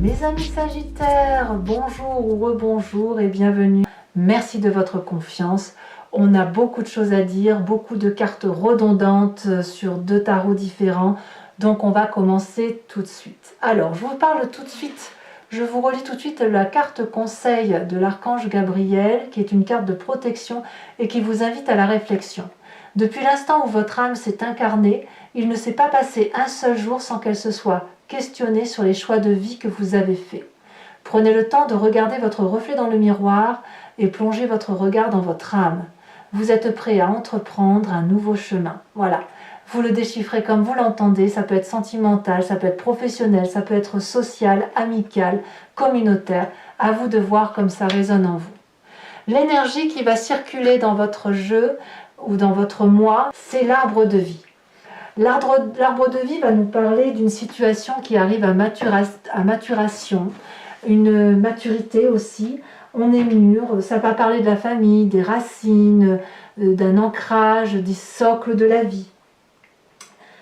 Mes amis Sagittaires, bonjour ou rebonjour et bienvenue. Merci de votre confiance. On a beaucoup de choses à dire, beaucoup de cartes redondantes sur deux tarots différents. Donc on va commencer tout de suite. Alors, je vous parle tout de suite. Je vous relis tout de suite la carte conseil de l'archange Gabriel, qui est une carte de protection et qui vous invite à la réflexion. Depuis l'instant où votre âme s'est incarnée, il ne s'est pas passé un seul jour sans qu'elle se soit questionnée sur les choix de vie que vous avez faits. Prenez le temps de regarder votre reflet dans le miroir et plongez votre regard dans votre âme. Vous êtes prêt à entreprendre un nouveau chemin. Voilà. Vous le déchiffrez comme vous l'entendez, ça peut être sentimental, ça peut être professionnel, ça peut être social, amical, communautaire. À vous de voir comme ça résonne en vous. L'énergie qui va circuler dans votre jeu ou dans votre moi, c'est l'arbre de vie. L'arbre de vie va nous parler d'une situation qui arrive à maturation, une maturité aussi. On est mûr, ça va parler de la famille, des racines, d'un ancrage, des socles de la vie.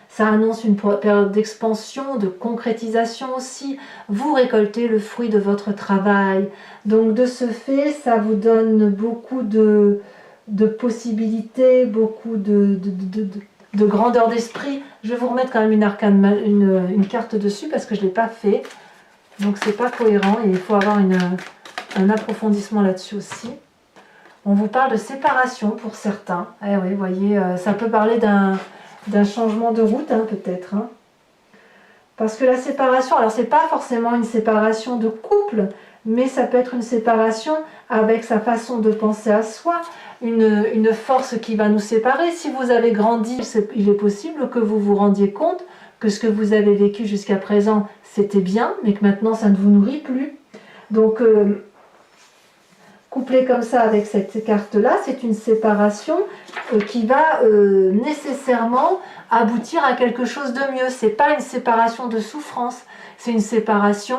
Ça annonce une période d'expansion, de concrétisation aussi. Vous récoltez le fruit de votre travail. Donc de ce fait, ça vous donne beaucoup de possibilités, beaucoup de grandeur d'esprit. Je vais vous remettre quand même une carte dessus parce que je ne l'ai pas fait. Donc c'est pas cohérent et il faut avoir un approfondissement là-dessus aussi. On vous parle de séparation pour certains. Eh oui, vous voyez, ça peut parler d'un changement de route, hein, peut-être. Hein. Parce que la séparation, alors c'est pas forcément une séparation de couple, mais ça peut être une séparation avec sa façon de penser à soi, une force qui va nous séparer. Si vous avez grandi, il est possible que vous vous rendiez compte que ce que vous avez vécu jusqu'à présent, c'était bien, mais que maintenant ça ne vous nourrit plus. Donc, couplé comme ça avec cette carte-là, c'est une séparation qui va nécessairement aboutir à quelque chose de mieux. C'est pas une séparation de souffrance, c'est une séparation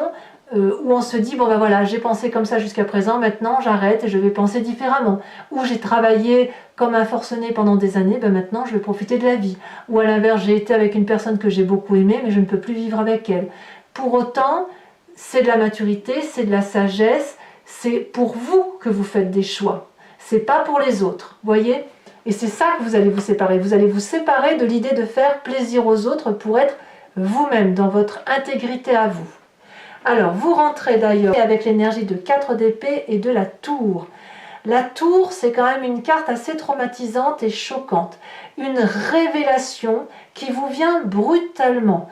où on se dit, bon ben voilà, j'ai pensé comme ça jusqu'à présent, maintenant j'arrête et je vais penser différemment. Ou j'ai travaillé comme un forcené pendant des années, ben maintenant je vais profiter de la vie. Ou à l'inverse, j'ai été avec une personne que j'ai beaucoup aimée, mais je ne peux plus vivre avec elle. Pour autant, c'est de la maturité, c'est de la sagesse, c'est pour vous que vous faites des choix. C'est pas pour les autres, voyez? Et c'est ça que vous allez vous séparer. Vous allez vous séparer de l'idée de faire plaisir aux autres pour être vous-même, dans votre intégrité à vous. Alors, vous rentrez d'ailleurs avec l'énergie de 4 d'épée et de la tour. La tour, c'est quand même une carte assez traumatisante et choquante. Une révélation qui vous vient brutalement.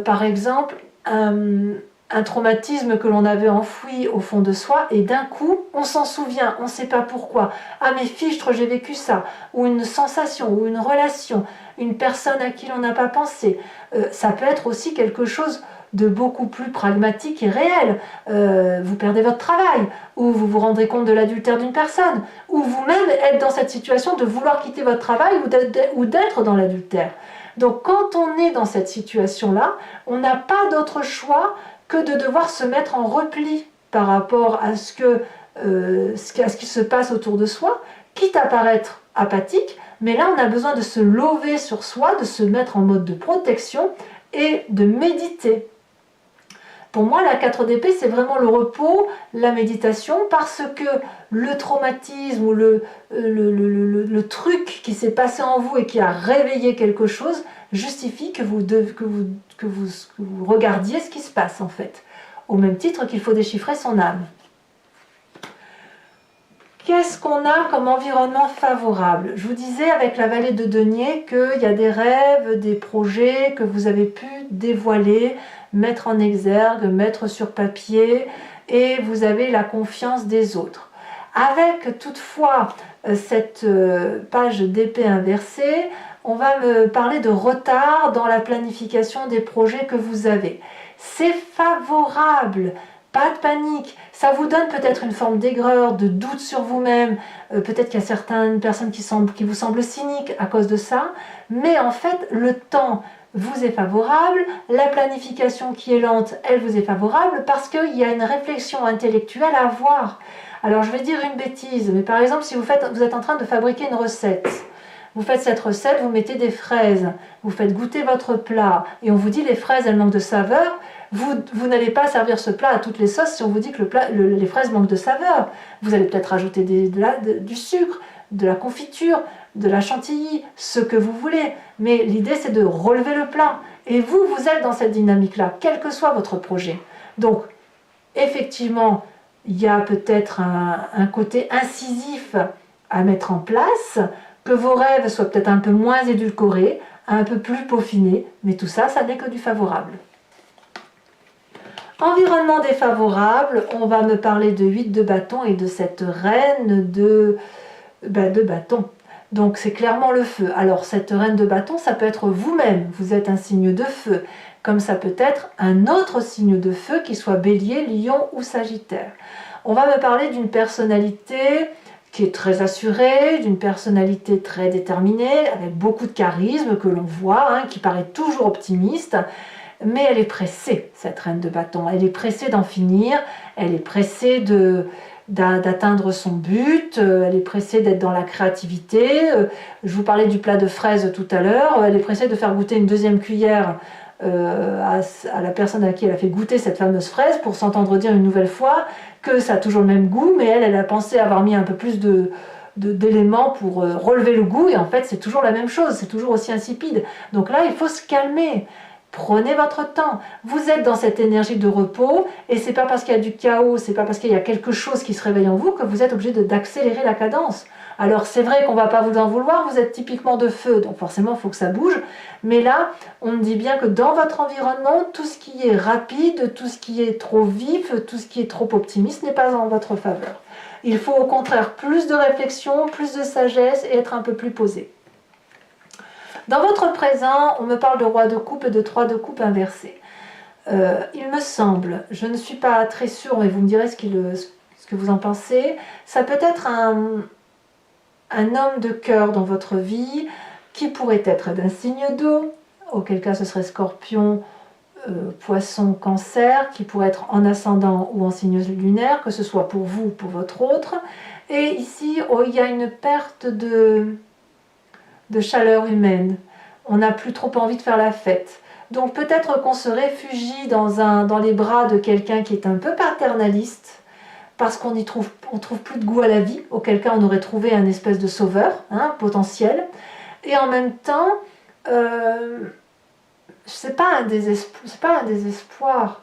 Par exemple, un traumatisme que l'on avait enfoui au fond de soi et d'un coup, on s'en souvient, on ne sait pas pourquoi. Ah mais fichtre, j'ai vécu ça. Ou une sensation, ou une relation, une personne à qui l'on n'a pas pensé. Ça peut être aussi quelque chose de beaucoup plus pragmatique et réel. Vous perdez votre travail, ou vous vous rendrez compte de l'adultère d'une personne, ou vous-même êtes dans cette situation de vouloir quitter votre travail ou d'être dans l'adultère. Donc quand on est dans cette situation-là, on n'a pas d'autre choix que de devoir se mettre en repli par rapport à ce qui se passe autour de soi, quitte à paraître apathique, mais là on a besoin de se lever sur soi, de se mettre en mode de protection et de méditer. Pour moi, la 4 d'épée, c'est vraiment le repos, la méditation, parce que le traumatisme ou le truc qui s'est passé en vous et qui a réveillé quelque chose justifie que vous regardiez ce qui se passe en fait. Au même titre qu'il faut déchiffrer son âme. Qu'est-ce qu'on a comme environnement favorable? Je vous disais avec la vallée de denier qu'il y a des rêves, des projets que vous avez pu dévoiler, mettre en exergue, mettre sur papier, et vous avez la confiance des autres. Avec toutefois cette page d'épée inversée, on va me parler de retard dans la planification des projets que vous avez. C'est favorable. Pas de panique, ça vous donne peut-être une forme d'aigreur, de doute sur vous-même, peut-être qu'il y a certaines personnes qui vous semblent cyniques à cause de ça, mais en fait le temps vous est favorable, la planification qui est lente, elle vous est favorable parce qu'il y a une réflexion intellectuelle à avoir. Alors je vais dire une bêtise, mais par exemple si vous êtes en train de fabriquer une recette, vous faites cette recette, vous mettez des fraises, vous faites goûter votre plat et on vous dit les fraises elles manquent de saveur, Vous n'allez pas servir ce plat à toutes les sauces si on vous dit que les fraises manquent de saveur. Vous allez peut-être rajouter du sucre, de la confiture, de la chantilly, ce que vous voulez. Mais l'idée, c'est de relever le plat. Et vous êtes dans cette dynamique-là, quel que soit votre projet. Donc, effectivement, il y a peut-être un côté incisif à mettre en place, que vos rêves soient peut-être un peu moins édulcorés, un peu plus peaufinés, mais tout ça, ça n'est que du favorable. Environnement défavorable, on va me parler de 8 de bâton et de cette reine de bâton. Donc c'est clairement le feu. Alors cette reine de bâton, ça peut être vous-même, vous êtes un signe de feu, comme ça peut être un autre signe de feu, qui soit bélier, lion ou sagittaire. On va me parler d'une personnalité qui est très assurée, d'une personnalité très déterminée, avec beaucoup de charisme que l'on voit, qui paraît toujours optimiste, mais elle est pressée, cette reine de bâton. Elle est pressée d'en finir, elle est pressée d'atteindre son but, elle est pressée d'être dans la créativité. Je vous parlais du plat de fraises tout à l'heure, elle est pressée de faire goûter une deuxième cuillère à la personne à qui elle a fait goûter cette fameuse fraise pour s'entendre dire une nouvelle fois que ça a toujours le même goût, mais elle a pensé avoir mis un peu plus d'éléments pour relever le goût, et en fait c'est toujours la même chose, c'est toujours aussi insipide. Donc là il faut se calmer. Prenez votre temps. Vous êtes dans cette énergie de repos, et c'est pas parce qu'il y a du chaos, c'est pas parce qu'il y a quelque chose qui se réveille en vous que vous êtes obligé d'accélérer la cadence. Alors c'est vrai qu'on va pas vous en vouloir, vous êtes typiquement de feu, donc forcément il faut que ça bouge, mais là on me dit bien que dans votre environnement, tout ce qui est rapide, tout ce qui est trop vif, tout ce qui est trop optimiste n'est pas en votre faveur. Il faut au contraire plus de réflexion, plus de sagesse et être un peu plus posé. Dans votre présent, on me parle de roi de coupe et de 3 de coupe inversé. Il me semble, je ne suis pas très sûre, mais vous me direz ce que vous en pensez, ça peut être un homme de cœur dans votre vie qui pourrait être d'un signe d'eau, auquel cas ce serait Scorpion, Poisson, Cancer, qui pourrait être en ascendant ou en signe lunaire, que ce soit pour vous ou pour votre autre. Et ici, il y a une perte de chaleur humaine. On n'a plus trop envie de faire la fête. Donc peut-être qu'on se réfugie dans les bras de quelqu'un qui est un peu paternaliste, parce qu'on trouve plus de goût à la vie, auquel cas on aurait trouvé un espèce de sauveur potentiel. Et en même temps, c'est pas un désespoir.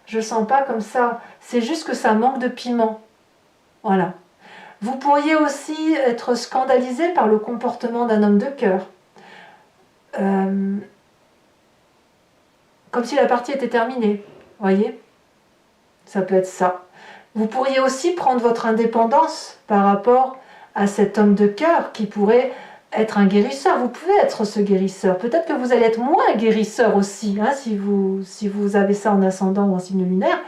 Je le sens pas comme ça. C'est juste que ça manque de piment. Voilà. Vous pourriez aussi être scandalisé par le comportement d'un homme de cœur. Comme si la partie était terminée. Voyez ? Ça peut être ça. Vous pourriez aussi prendre votre indépendance par rapport à cet homme de cœur qui pourrait être un guérisseur. Vous pouvez être ce guérisseur. Peut-être que vous allez être moins guérisseur aussi, si vous avez ça en ascendant ou en signe lunaire.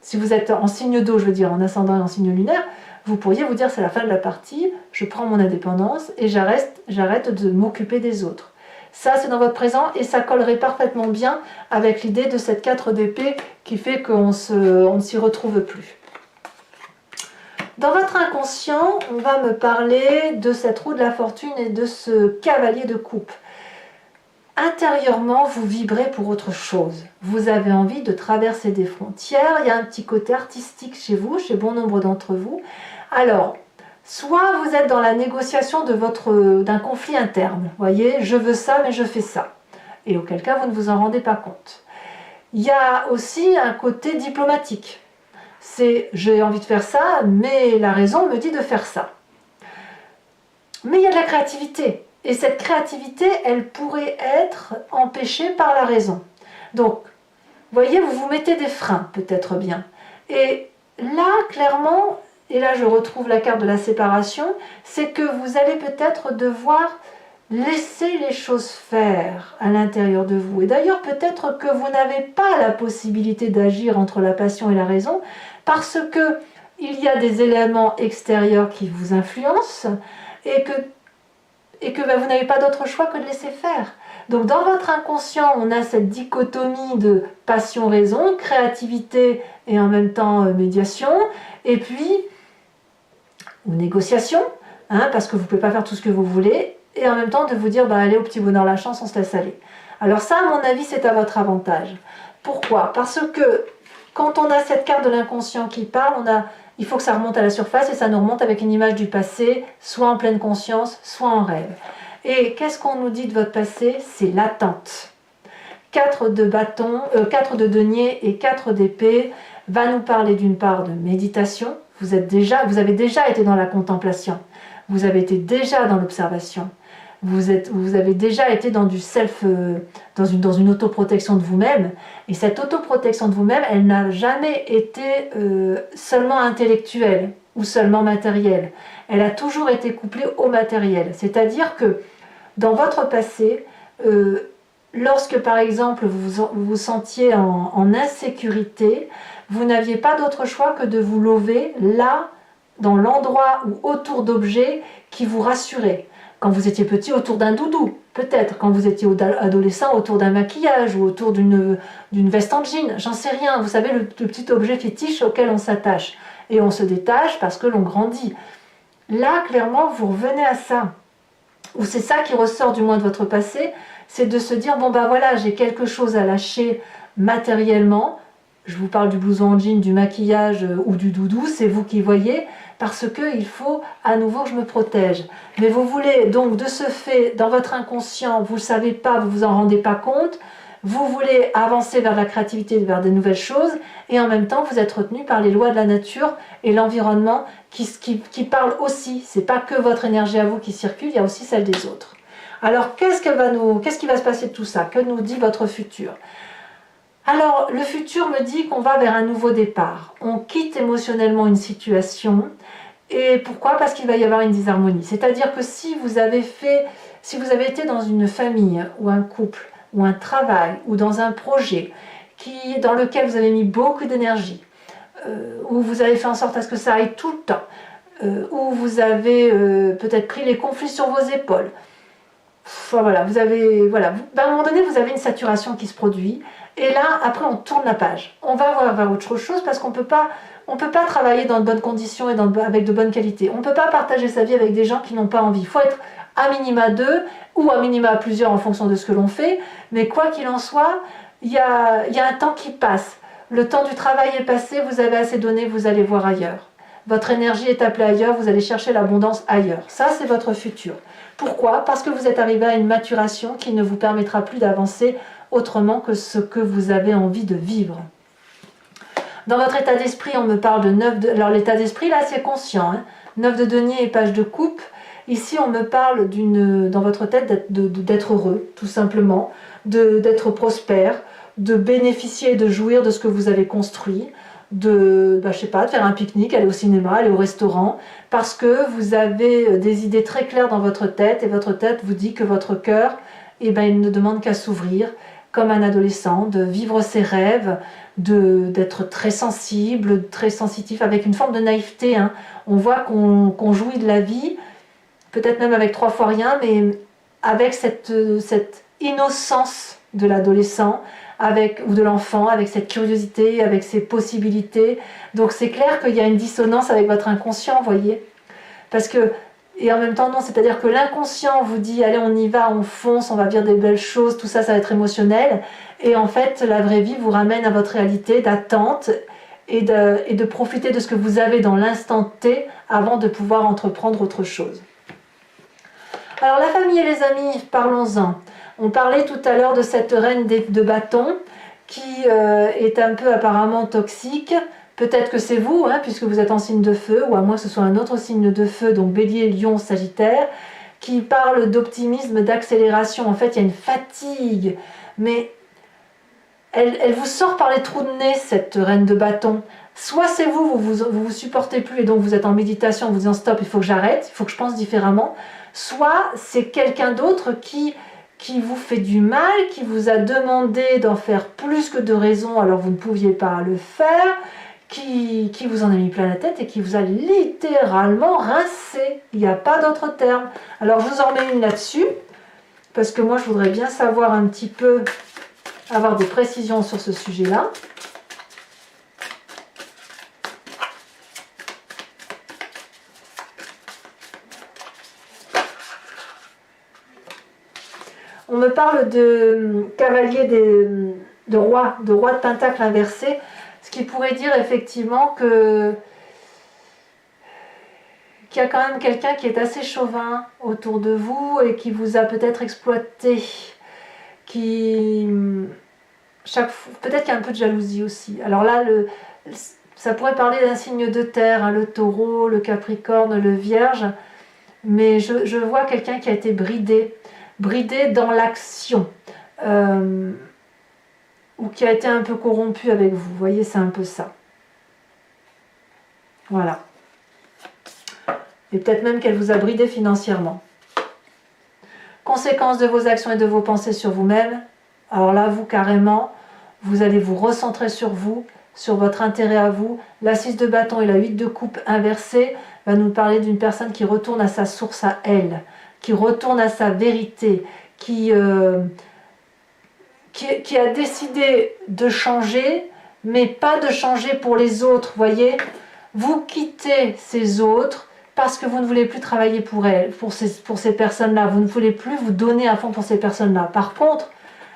Si vous êtes en signe d'eau, je veux dire en ascendant et en signe lunaire, vous pourriez vous dire c'est la fin de la partie, je prends mon indépendance et j'arrête de m'occuper des autres. Ça c'est dans votre présent et ça collerait parfaitement bien avec l'idée de cette 4 d'épée qui fait qu'on ne s'y retrouve plus. Dans votre inconscient, on va me parler de cette roue de la fortune et de ce cavalier de coupe. Intérieurement, vous vibrez pour autre chose. Vous avez envie de traverser des frontières. Il y a un petit côté artistique chez vous, chez bon nombre d'entre vous. Alors, soit vous êtes dans la négociation d'un conflit interne. Vous voyez, je veux ça, mais je fais ça. Et auquel cas, vous ne vous en rendez pas compte. Il y a aussi un côté diplomatique. C'est, j'ai envie de faire ça, mais la raison me dit de faire ça. Mais il y a de la créativité. Et cette créativité, elle pourrait être empêchée par la raison. Donc, vous voyez, vous vous mettez des freins, peut-être bien. Et là, clairement, et là je retrouve la carte de la séparation, c'est que vous allez peut-être devoir laisser les choses faire à l'intérieur de vous. Et d'ailleurs, peut-être que vous n'avez pas la possibilité d'agir entre la passion et la raison, parce que il y a des éléments extérieurs qui vous influencent, et que vous n'avez pas d'autre choix que de laisser faire. Donc dans votre inconscient, on a cette dichotomie de passion-raison, créativité et en même temps médiation, et puis, ou négociation, parce que vous ne pouvez pas faire tout ce que vous voulez, et en même temps de vous dire, allez au petit bonheur la chance, on se laisse aller. Alors ça, à mon avis, c'est à votre avantage. Pourquoi? Parce que quand on a cette carte de l'inconscient qui parle, il faut que ça remonte à la surface et ça nous remonte avec une image du passé, soit en pleine conscience, soit en rêve. Et qu'est-ce qu'on nous dit de votre passé? C'est l'attente. 4 de bâton, 4 de denier et 4 d'épée va nous parler d'une part de méditation. Vous avez déjà été dans la contemplation. Vous avez été déjà dans l'observation. Vous avez déjà été dans du self, dans une autoprotection de vous-même. Et cette autoprotection de vous-même, elle n'a jamais été seulement intellectuelle ou seulement matérielle. Elle a toujours été couplée au matériel. C'est-à-dire que dans votre passé, lorsque par exemple vous vous sentiez en insécurité, vous n'aviez pas d'autre choix que de vous lever là, dans l'endroit ou autour d'objets qui vous rassuraient. Quand vous étiez petit, autour d'un doudou, peut-être. Quand vous étiez adolescent, autour d'un maquillage ou autour d'une veste en jean. J'en sais rien. Vous savez, le petit objet fétiche auquel on s'attache. Et on se détache parce que l'on grandit. Là, clairement, vous revenez à ça. Ou c'est ça qui ressort du moins de votre passé. C'est de se dire, bon ben voilà, j'ai quelque chose à lâcher matériellement. Je vous parle du blouson en jean, du maquillage ou du doudou, c'est vous qui voyez, parce qu'il faut à nouveau que je me protège. Mais vous voulez donc de ce fait, dans votre inconscient, vous ne le savez pas, vous ne vous en rendez pas compte, vous voulez avancer vers la créativité, vers de nouvelles choses, et en même temps vous êtes retenu par les lois de la nature et l'environnement qui parlent aussi. Ce n'est pas que votre énergie à vous qui circule, il y a aussi celle des autres. Alors qu'est-ce qui va se passer de tout ça? Que nous dit votre futur? Alors, le futur me dit qu'on va vers un nouveau départ. On quitte émotionnellement une situation. Et pourquoi? Parce qu'il va y avoir une disharmonie. C'est-à-dire que si vous avez été dans une famille, ou un couple, ou un travail, ou dans un projet dans lequel vous avez mis beaucoup d'énergie, où vous avez fait en sorte à ce que ça aille tout le temps, où vous avez peut-être pris les conflits sur vos épaules, voilà, à un moment donné, vous avez une saturation qui se produit. Et là, après, on tourne la page. On va voir vers autre chose parce qu'on peut pas travailler dans de bonnes conditions et avec de bonnes qualités. On ne peut pas partager sa vie avec des gens qui n'ont pas envie. Il faut être à minima deux ou à minima plusieurs en fonction de ce que l'on fait. Mais quoi qu'il en soit, il y a un temps qui passe. Le temps du travail est passé, vous avez assez donné, vous allez voir ailleurs. Votre énergie est appelée ailleurs, vous allez chercher l'abondance ailleurs. Ça, c'est votre futur. Pourquoi? Parce que vous êtes arrivé à une maturation qui ne vous permettra plus d'avancer autrement que ce que vous avez envie de vivre. Dans votre état d'esprit, on me parle de 9 de... Alors l'état d'esprit, là, c'est conscient. 9 de denier et page de coupe. Ici, on me parle dans votre tête d'être heureux, tout simplement, d'être prospère, de bénéficier et de jouir de ce que vous avez construit, de faire un pique-nique, aller au cinéma, aller au restaurant, parce que vous avez des idées très claires dans votre tête, et votre tête vous dit que votre cœur, il ne demande qu'à s'ouvrir, comme un adolescent, de vivre ses rêves, d'être très sensible, très sensitif, avec une forme de naïveté. On voit qu'on jouit de la vie, peut-être même avec 3 fois rien, mais avec cette innocence de l'adolescent, ou de l'enfant, avec cette curiosité, avec ses possibilités. Donc c'est clair qu'il y a une dissonance avec votre inconscient, vous voyez. Et en même temps, non, c'est-à-dire que l'inconscient vous dit, allez, on y va, on fonce, on va vivre des belles choses, tout ça, ça va être émotionnel. Et en fait, la vraie vie vous ramène à votre réalité d'attente et de profiter de ce que vous avez dans l'instant T avant de pouvoir entreprendre autre chose. Alors, la famille et les amis, parlons-en. On parlait tout à l'heure de cette reine de bâton qui est un peu apparemment toxique. Peut-être que c'est vous, puisque vous êtes en signe de feu, ou à moins que ce soit un autre signe de feu, donc Bélier, Lion, Sagittaire, qui parle d'optimisme, d'accélération. En fait, il y a une fatigue, mais elle vous sort par les trous de nez, cette reine de bâton. Soit c'est vous supportez plus et donc vous êtes en méditation, vous disant stop, il faut que j'arrête, il faut que je pense différemment. Soit c'est quelqu'un d'autre qui vous fait du mal, qui vous a demandé d'en faire plus que de raison, alors vous ne pouviez pas le faire, qui vous en a mis plein la tête et qui vous a littéralement rincé. Il n'y a pas d'autre terme. Alors je vous en mets une là-dessus, parce que moi je voudrais bien savoir un petit peu, avoir des précisions sur ce sujet-là. On me me parle de cavalier de roi de pentacle inversé, ce qui pourrait dire effectivement qu'il y a quand même quelqu'un qui est assez chauvin autour de vous et qui vous a peut-être exploité, peut-être qu'il y a un peu de jalousie aussi. Alors là, ça pourrait parler d'un signe de terre, hein, le taureau, le capricorne, le vierge, mais je vois quelqu'un qui a été bridé dans l'action, ou qui a été un peu corrompu avec vous. Vous voyez, c'est un peu ça. Voilà. Et peut-être même qu'elle vous a bridé financièrement. Conséquence de vos actions et de vos pensées sur vous-même. Alors là, vous, carrément, vous allez vous recentrer sur vous, sur votre intérêt à vous. La 6 de bâton et la 8 de coupe inversée va nous parler d'une personne qui retourne à sa source à elle, qui retourne à sa vérité, qui a décidé de changer, mais pas de changer pour les autres, voyez. Vous quittez ces autres parce que vous ne voulez plus travailler pour elles, pour ces personnes-là. Vous ne voulez plus vous donner à fond pour ces personnes-là. Par contre,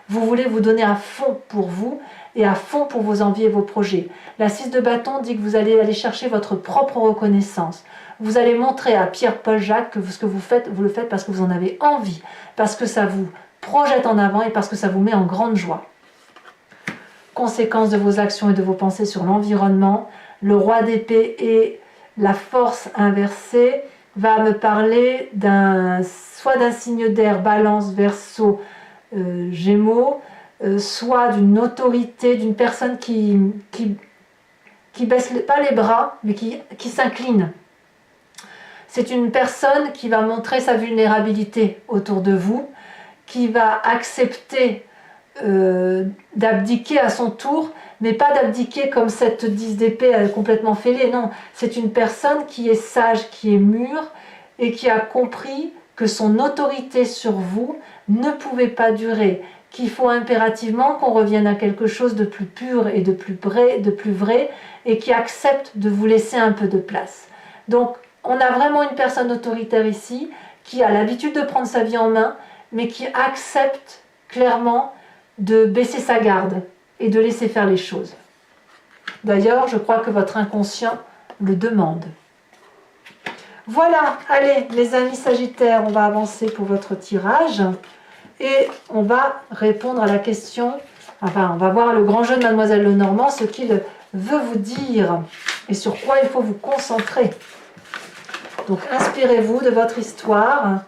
vous voulez vous donner à fond pour vous et à fond pour vos envies et vos projets. La 6 de bâton dit que vous allez aller chercher votre propre reconnaissance. Vous allez montrer à Pierre, Paul, Jacques que ce que vous faites, vous le faites parce que vous en avez envie, parce que ça vous projette en avant et parce que ça vous met en grande joie. Conséquence de vos actions et de vos pensées sur l'environnement, le roi d'épée et la force inversée va me parler soit d'un signe d'air, balance, verseau, gémeaux, soit d'une autorité, d'une personne qui baisse pas les bras, mais qui s'incline. C'est une personne qui va montrer sa vulnérabilité autour de vous, qui va accepter d'abdiquer à son tour, mais pas d'abdiquer comme cette 10 d'épée complètement fêlée, non. C'est une personne qui est sage, qui est mûre, et qui a compris que son autorité sur vous ne pouvait pas durer, qu'il faut impérativement qu'on revienne à quelque chose de plus pur et de plus vrai, et qui accepte de vous laisser un peu de place. Donc, on a vraiment une personne autoritaire ici, qui a l'habitude de prendre sa vie en main, mais qui accepte clairement de baisser sa garde et de laisser faire les choses. D'ailleurs, je crois que votre inconscient le demande. Voilà, allez les amis Sagittaires, on va avancer pour votre tirage et on va répondre à la question, enfin on va voir le grand jeu de Mademoiselle Lenormand, ce qu'il veut vous dire et sur quoi il faut vous concentrer. Donc inspirez-vous de votre histoire.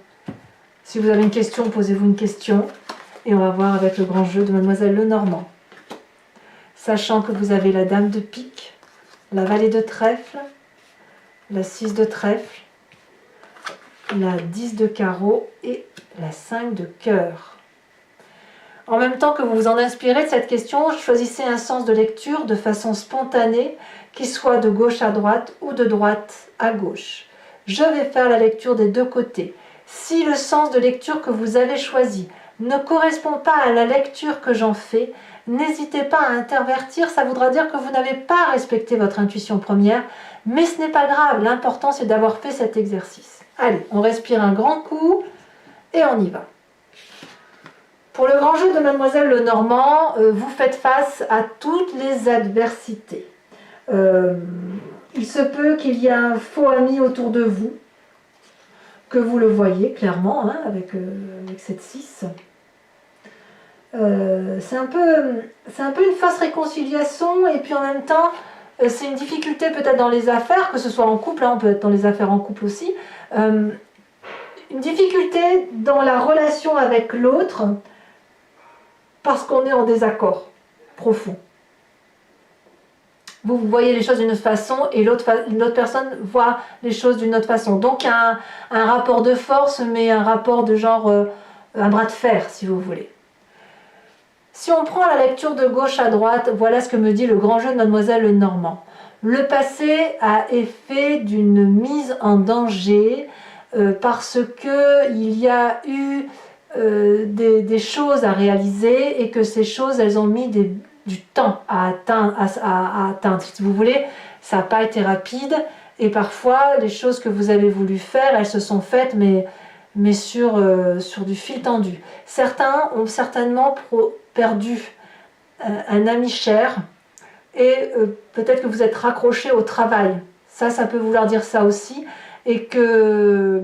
Si vous avez une question, posez-vous une question. Et on va voir avec le grand jeu de Mademoiselle Lenormand. Sachant que vous avez la dame de pique, la valet de trèfle, la 6 de trèfle, la 10 de carreau et la 5 de cœur. En même temps que vous vous en inspirez de cette question, choisissez un sens de lecture de façon spontanée, qui soit de gauche à droite ou de droite à gauche. Je vais faire la lecture des deux côtés. Si le sens de lecture que vous avez choisi ne correspond pas à la lecture que j'en fais, n'hésitez pas à intervertir, ça voudra dire que vous n'avez pas respecté votre intuition première, mais ce n'est pas grave, l'important c'est d'avoir fait cet exercice. Allez, on respire un grand coup et on y va. Pour le grand jeu de Mademoiselle Lenormand, vous faites face à toutes les adversités. Il se peut qu'il y ait un faux ami autour de vous, que vous le voyez clairement, hein, avec cette 6. C'est un peu une fausse réconciliation, et puis en même temps, c'est une difficulté peut-être dans les affaires, que ce soit en couple, hein, on peut être dans les affaires en couple aussi, une difficulté dans la relation avec l'autre, parce qu'on est en désaccord profond. Vous voyez les choses d'une autre façon et l'autre personne voit les choses d'une autre façon. Donc il y a un rapport de force, mais un rapport de genre, un bras de fer si vous voulez. Si on prend la lecture de gauche à droite, voilà ce que me dit le grand jeu de Mademoiselle Lenormand. Le passé a effet d'une mise en danger parce qu'il y a eu des choses à réaliser et que ces choses, elles ont mis du temps à atteindre. Si vous voulez, ça n'a pas été rapide et parfois les choses que vous avez voulu faire, elles se sont faites mais mais sur du fil tendu. Certains ont certainement perdu un ami cher, et peut-être que vous êtes raccroché au travail. Ça peut vouloir dire ça aussi, et que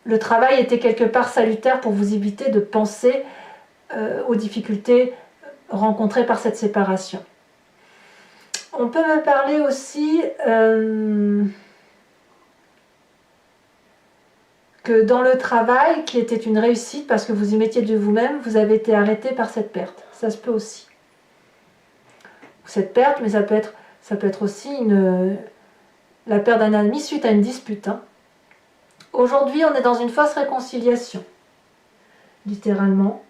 le travail était quelque part salutaire pour vous éviter de penser aux difficultés rencontrées par cette séparation. On peut me parler aussi que dans le travail, qui était une réussite parce que vous y mettiez de vous-même, vous avez été arrêté par cette perte. Ça se peut aussi. Cette perte, mais ça peut être aussi la perte d'un ami suite à une dispute. Hein. Aujourd'hui, on est dans une fausse réconciliation, littéralement.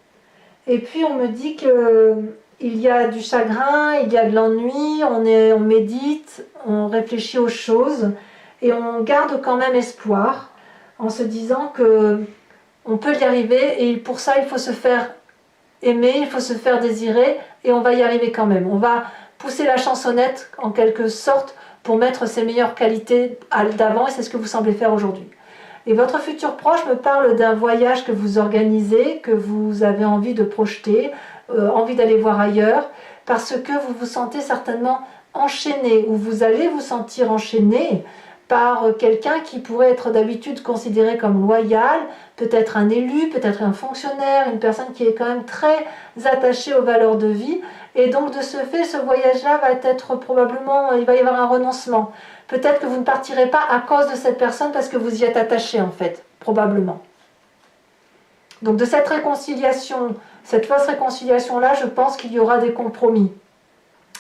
Et puis on me dit que il y a du chagrin, il y a de l'ennui, on médite, on réfléchit aux choses et on garde quand même espoir en se disant que on peut y arriver et pour ça il faut se faire aimer, il faut se faire désirer et on va y arriver quand même. On va pousser la chansonnette en quelque sorte pour mettre ses meilleures qualités d'avant et c'est ce que vous semblez faire aujourd'hui. Et votre futur proche me parle d'un voyage que vous organisez, que vous avez envie de projeter, envie d'aller voir ailleurs, parce que vous vous sentez certainement enchaîné, ou vous allez vous sentir enchaîné par quelqu'un qui pourrait être d'habitude considéré comme loyal, peut-être un élu, peut-être un fonctionnaire, une personne qui est quand même très attachée aux valeurs de vie, et donc de ce fait, ce voyage-là va être probablement, il va y avoir un renoncement. Peut-être que vous ne partirez pas à cause de cette personne parce que vous y êtes attaché en fait, probablement. Donc de cette réconciliation, cette fausse réconciliation-là, je pense qu'il y aura des compromis.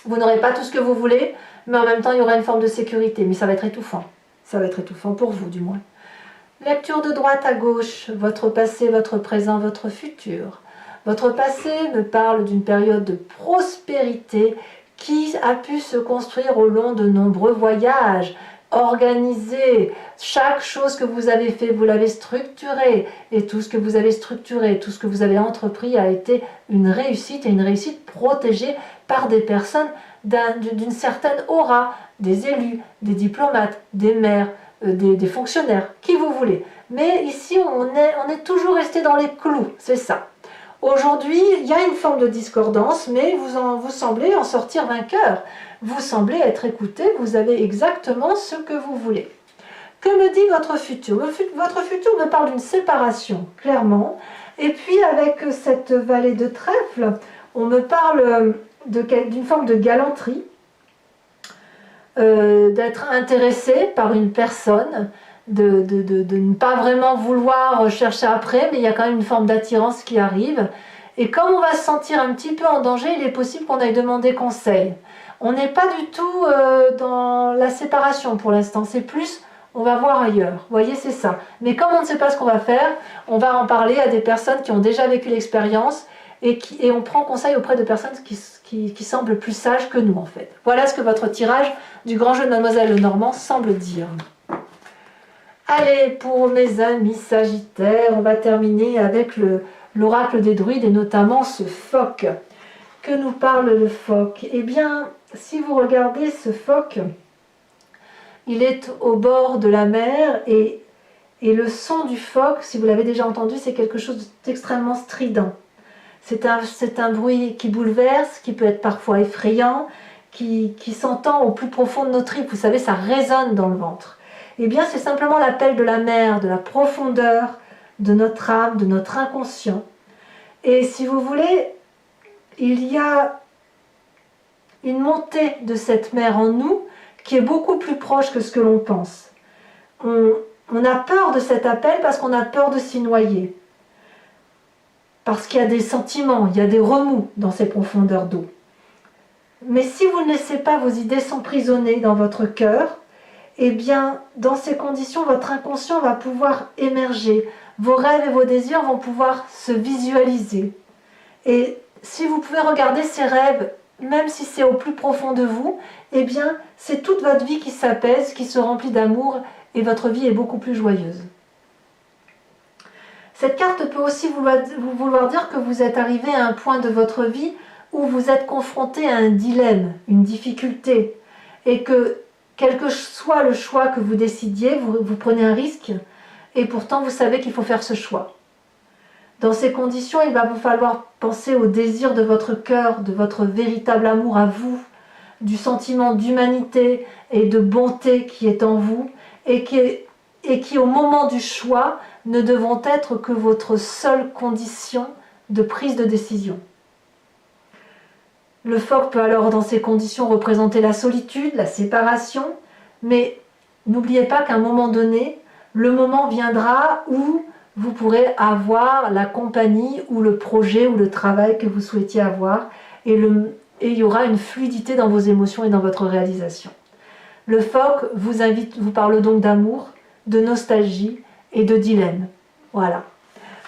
Vous n'aurez pas tout ce que vous voulez, mais en même temps il y aura une forme de sécurité, mais ça va être étouffant. Ça va être étouffant pour vous du moins. Lecture de droite à gauche, votre passé, votre présent, votre futur. Votre passé me parle d'une période de prospérité qui a pu se construire au long de nombreux voyages, organisé. Chaque chose que vous avez fait, vous l'avez structuré. Et tout ce que vous avez structuré, tout ce que vous avez entrepris a été une réussite, et une réussite protégée par des personnes d'une certaine aura, des élus, des diplomates, des maires, des fonctionnaires, qui vous voulez. Mais ici, on est toujours resté dans les clous, c'est ça. Aujourd'hui, il y a une forme de discordance, mais vous semblez en sortir vainqueur. Vous semblez être écouté, vous avez exactement ce que vous voulez. Que me dit votre futur? Votre futur me parle d'une séparation, clairement. Et puis avec cette vallée de trèfle, on me parle d'une forme de galanterie, d'être intéressé par une personne, de ne pas vraiment vouloir chercher après, mais il y a quand même une forme d'attirance qui arrive. Et comme on va se sentir un petit peu en danger, il est possible qu'on aille demander conseil. On n'est pas du tout dans la séparation pour l'instant, c'est plus on va voir ailleurs. Vous voyez, c'est ça. Mais comme on ne sait pas ce qu'on va faire, on va en parler à des personnes qui ont déjà vécu l'expérience et on prend conseil auprès de personnes qui semblent plus sages que nous en fait. Voilà ce que votre tirage du grand jeu de Mademoiselle Lenormand semble dire. Allez, pour mes amis Sagittaires, on va terminer avec l'oracle des druides et notamment ce phoque. Que nous parle le phoque? Eh bien, si vous regardez ce phoque, il est au bord de la mer et le son du phoque, si vous l'avez déjà entendu, c'est quelque chose d'extrêmement strident. C'est un bruit qui bouleverse, qui peut être parfois effrayant, qui s'entend au plus profond de nos tripes. Vous savez, ça résonne dans le ventre. Eh bien, c'est simplement l'appel de la mer, de la profondeur, de notre âme, de notre inconscient. Et si vous voulez, il y a une montée de cette mer en nous qui est beaucoup plus proche que ce que l'on pense. On a peur de cet appel parce qu'on a peur de s'y noyer. Parce qu'il y a des sentiments, il y a des remous dans ces profondeurs d'eau. Mais si vous ne laissez pas vos idées s'emprisonner dans votre cœur, eh bien, dans ces conditions, votre inconscient va pouvoir émerger. Vos rêves et vos désirs vont pouvoir se visualiser. Et si vous pouvez regarder ces rêves, même si c'est au plus profond de vous, eh bien, c'est toute votre vie qui s'apaise, qui se remplit d'amour, et votre vie est beaucoup plus joyeuse. Cette carte peut aussi vouloir dire que vous êtes arrivé à un point de votre vie où vous êtes confronté à un dilemme, une difficulté, et que quel que soit le choix que vous décidiez, vous prenez un risque, et pourtant vous savez qu'il faut faire ce choix. Dans ces conditions, il va vous falloir penser au désir de votre cœur, de votre véritable amour à vous, du sentiment d'humanité et de bonté qui est en vous et qui au moment du choix ne devront être que votre seule condition de prise de décision. Le phoque peut alors dans ces conditions représenter la solitude, la séparation, mais n'oubliez pas qu'à un moment donné, le moment viendra où vous pourrez avoir la compagnie ou le projet ou le travail que vous souhaitiez avoir et il y aura une fluidité dans vos émotions et dans votre réalisation. Le phoque vous parle donc d'amour, de nostalgie et de dilemme. Voilà.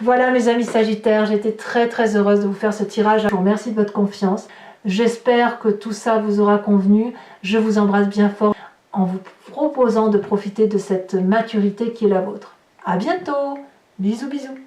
Voilà mes amis Sagittaires, j'étais très heureuse de vous faire ce tirage. Je vous remercie de votre confiance. J'espère que tout ça vous aura convenu. Je vous embrasse bien fort en vous proposant de profiter de cette maturité qui est la vôtre. À bientôt. Bisous bisous.